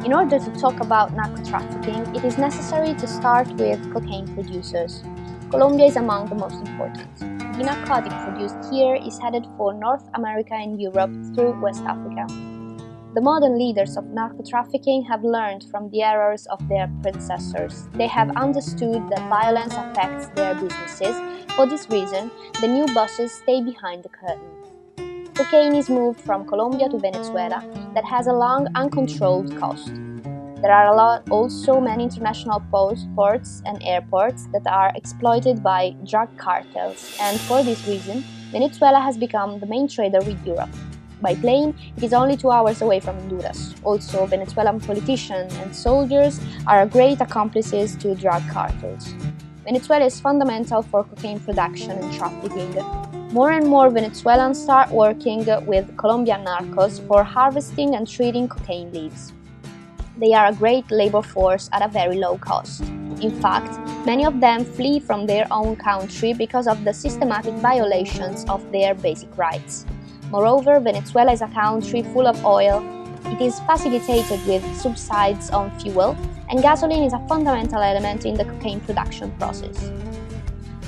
In order to talk about narco-trafficking, it is necessary to start with cocaine producers. Colombia is among the most important. The narcotic produced here is headed for North America and Europe through West Africa. The modern leaders of narco-trafficking have learned from the errors of their predecessors. They have understood that violence affects their businesses. For this reason, the new bosses stay behind the curtain. Cocaine is moved from Colombia to Venezuela that has a long, uncontrolled coast. There are also many international ports and airports that are exploited by drug cartels, and for this reason, Venezuela has become the main trader with Europe. By plane, it is only 2 hours away from Honduras. Also, Venezuelan politicians and soldiers are great accomplices to drug cartels. Venezuela is fundamental for cocaine production and trafficking. More and more Venezuelans start working with Colombian narcos for harvesting and treating cocaine leaves. They are a great labor force at a very low cost. In fact, many of them flee from their own country because of the systematic violations of their basic rights. Moreover, Venezuela is a country full of oil. It is facilitated with subsidies on fuel, and gasoline is a fundamental element in the cocaine production process.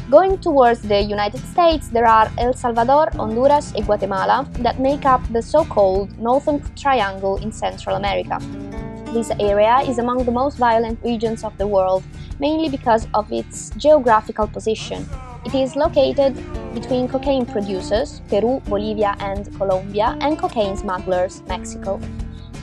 Going towards the United States, there are El Salvador, Honduras, and Guatemala that make up the so-called Northern Triangle in Central America. This area is among the most violent regions of the world, mainly because of its geographical position. It is located between cocaine producers, Peru, Bolivia, and Colombia, and cocaine smugglers, Mexico.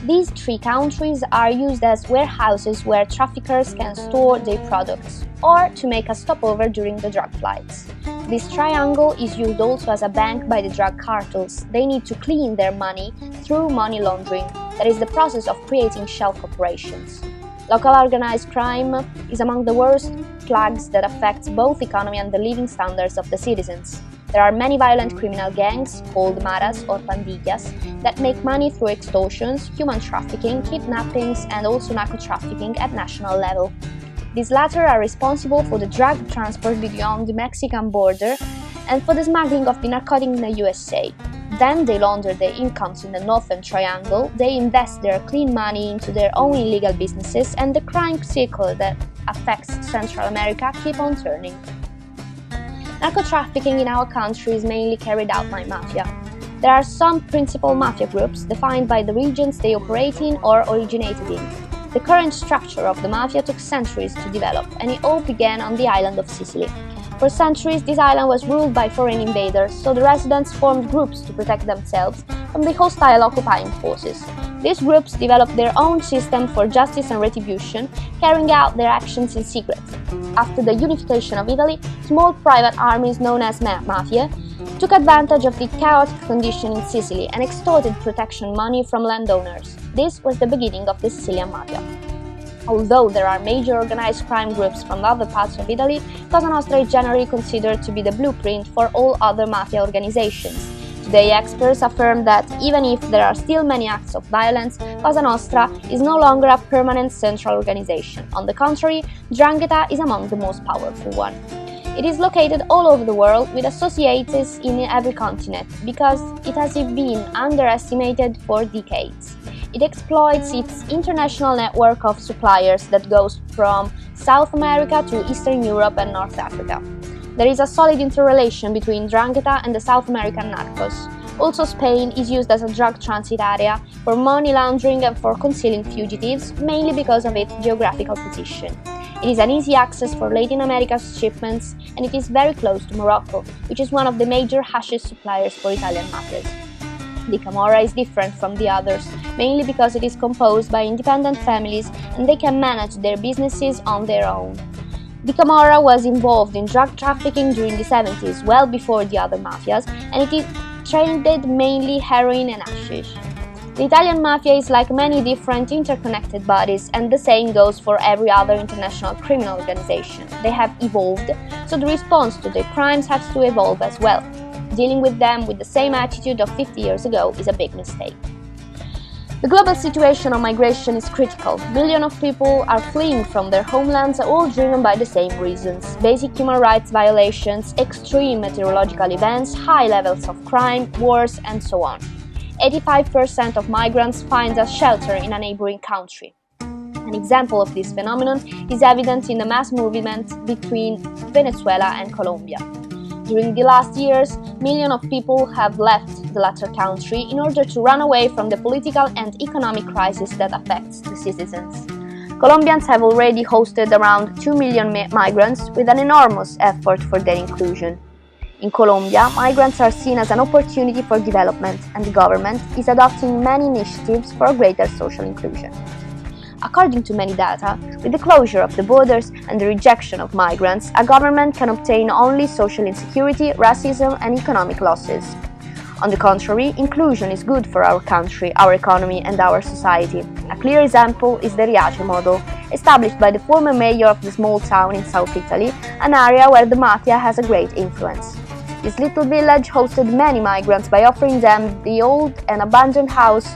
These three countries are used as warehouses where traffickers can store their products, or to make a stopover during the drug flights. This triangle is used also as a bank by the drug cartels. They need to clean their money through money laundering, that is the process of creating shell corporations. Local organized crime is among the worst plagues that affects both economy and the living standards of the citizens. There are many violent criminal gangs, called maras or pandillas, that make money through extortions, human trafficking, kidnappings, and also narco-trafficking at national level. These latter are responsible for the drug transport beyond the Mexican border and for the smuggling of the narcotic in the USA. Then they launder their incomes in the Northern Triangle, they invest their clean money into their own illegal businesses, and the crime cycle that affects Central America keep on turning. Narco-trafficking in our country is mainly carried out by mafia. There are some principal mafia groups defined by the regions they operate in or originated in. The current structure of the mafia took centuries to develop, and it all began on the island of Sicily. For centuries, this island was ruled by foreign invaders, so the residents formed groups to protect themselves from the hostile occupying forces. These groups developed their own system for justice and retribution, carrying out their actions in secret. After the unification of Italy, small private armies known as mafia took advantage of the chaotic condition in Sicily and extorted protection money from landowners. This was the beginning of the Sicilian mafia. Although there are major organized crime groups from other parts of Italy, Cosa Nostra is generally considered to be the blueprint for all other mafia organizations. Today, experts affirm that even if there are still many acts of violence, Cosa Nostra is no longer a permanent central organization. On the contrary, 'Ndrangheta is among the most powerful ones. It is located all over the world with associates in every continent because it has been underestimated for decades. It exploits its international network of suppliers that goes from South America to Eastern Europe and North Africa. There is a solid interrelation between 'Ndrangheta and the South American narcos. Also, Spain is used as a drug transit area for money laundering and for concealing fugitives, mainly because of its geographical position. It is an easy access for Latin America's shipments, and it is very close to Morocco, which is one of the major hashish suppliers for Italian mafias. The Camorra is different from the others, mainly because it is composed by independent families and they can manage their businesses on their own. The Camorra was involved in drug trafficking during the 70s, well before the other mafias, and it traded mainly heroin and hashish. The Italian mafia is like many different interconnected bodies, and the same goes for every other international criminal organization. They have evolved, so the response to their crimes has to evolve as well. Dealing with them with the same attitude of 50 years ago is a big mistake. The global situation on migration is critical. Millions of people are fleeing from their homelands, all driven by the same reasons: basic human rights violations, extreme meteorological events, high levels of crime, wars, and so on. 85% of migrants find a shelter in a neighboring country. An example of this phenomenon is evident in the mass movement between Venezuela and Colombia. During the last years, millions of people have left the latter country in order to run away from the political and economic crisis that affects the citizens. Colombians have already hosted around 2 million migrants with an enormous effort for their inclusion. In Colombia, migrants are seen as an opportunity for development, and the government is adopting many initiatives for greater social inclusion. According to many data, with the closure of the borders and the rejection of migrants, a government can obtain only social insecurity, racism, and economic losses. On the contrary, inclusion is good for our country, our economy, and our society. A clear example is the Riace model, established by the former mayor of the small town in South Italy, an area where the mafia has a great influence. This little village hosted many migrants by offering them the old and abandoned house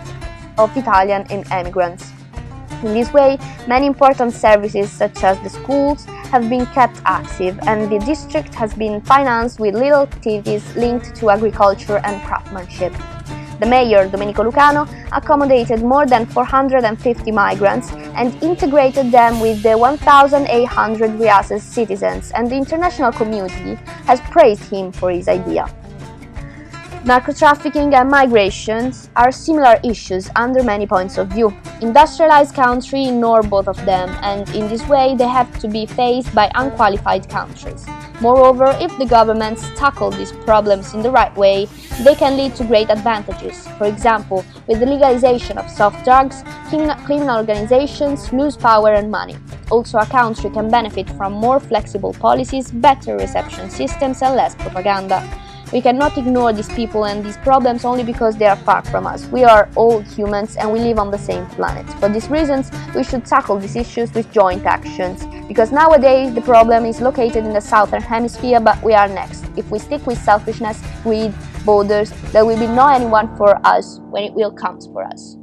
of Italian immigrants. In this way, many important services such as the schools have been kept active, and the district has been financed with little activities linked to agriculture and craftsmanship. The mayor, Domenico Lucano, accommodated more than 450 migrants and integrated them with the 1,800 Riace's citizens, and the international community has praised him for his idea. Narco-trafficking and migrations are similar issues under many points of view. Industrialized countries ignore both of them, and in this way they have to be faced by unqualified countries. Moreover, if the governments tackle these problems in the right way, they can lead to great advantages. For example, with the legalization of soft drugs, criminal organizations lose power and money. Also, a country can benefit from more flexible policies, better reception systems, and less propaganda. We cannot ignore these people and these problems only because they are far from us. We are all humans and we live on the same planet. For these reasons, we should tackle these issues with joint actions. Because nowadays the problem is located in the southern hemisphere, but we are next. If we stick with selfishness, greed, borders, there will be no anyone for us when it will come for us.